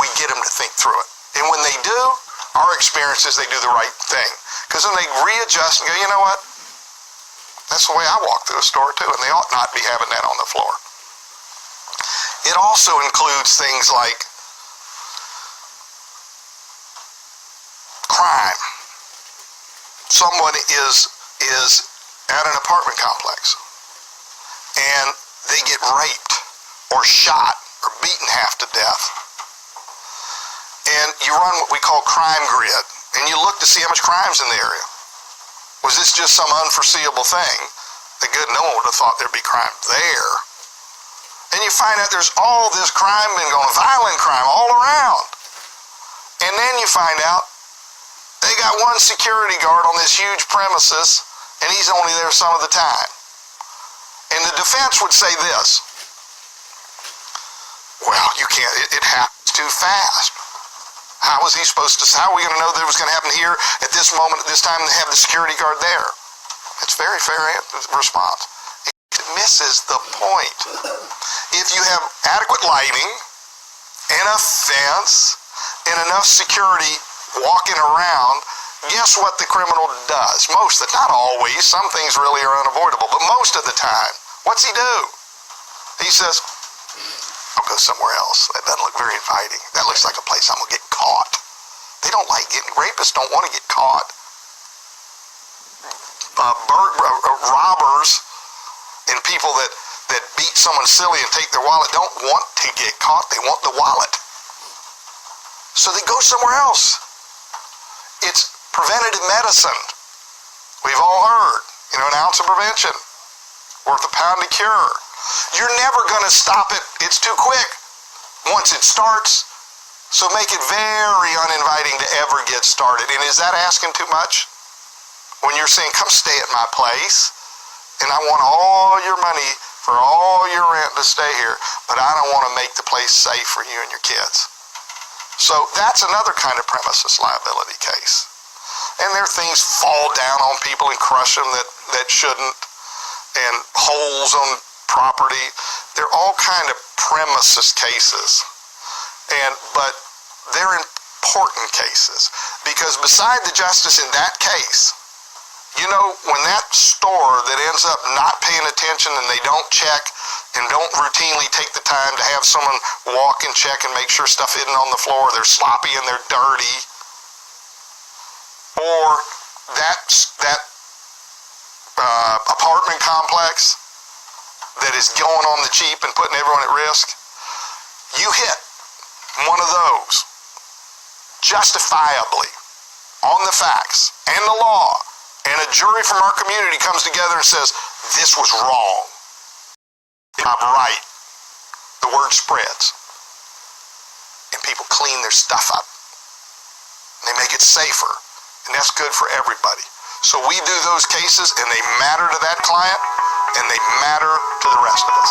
we get them to think through it. And when they do, our experience is they do the right thing. Because then they readjust and go, you know what? That's the way I walk through a store too, and they ought not be having that on the floor. It also includes things like crime. Someone is at an apartment complex and they get raped or shot or beaten half to death. And you run what we call crime grid, and you look to see how much crime's in the area. Was this just some unforeseeable thing? The good, no one would have thought there'd be crime there. And you find out there's all this crime been going, violent crime all around. And then you find out they got one security guard on this huge premises, and he's only there some of the time. And the defense would say this: well, you can't, it happens too fast. How was he supposed to, how are we going to know that it was going to happen here at this moment, at this time, and have the security guard there? It's a very fair response. It misses the point. If you have adequate lighting and a fence and enough security walking around, guess what the criminal does? Most of the time, not always, some things really are unavoidable, but most of the time, what's he do? He says, I'll go somewhere else. That doesn't look very inviting. That looks like a place I'm going to get caught. They don't like getting, rapists don't want to get caught. Robbers and people that beat someone silly and take their wallet don't want to get caught. They want the wallet. So they go somewhere else. It's preventative medicine. We've all heard, an ounce of prevention worth a pound of cure. You're never going to stop it. It's too quick once it starts. So make it very uninviting to ever get started. And is that asking too much? When you're saying, come stay at my place, and I want all your money for all your rent to stay here, but I don't want to make the place safe for you and your kids. So that's another kind of premises liability case. And there are things fall down on people and crush them that shouldn't, and holes on property. They're all kind of premises cases. But they're important cases, because beside the justice in that case, when that store that ends up not paying attention and they don't check and don't routinely take the time to have someone walk and check and make sure stuff isn't on the floor, they're sloppy and they're dirty, or that apartment complex that is going on the cheap and putting everyone at risk, you hit one of those justifiably on the facts and the law, and a jury from our community comes together and says, this was wrong. I'm right. The word spreads. And people clean their stuff up. And they make it safer. And that's good for everybody. So we do those cases, and they matter to that client, and they matter to the rest of us.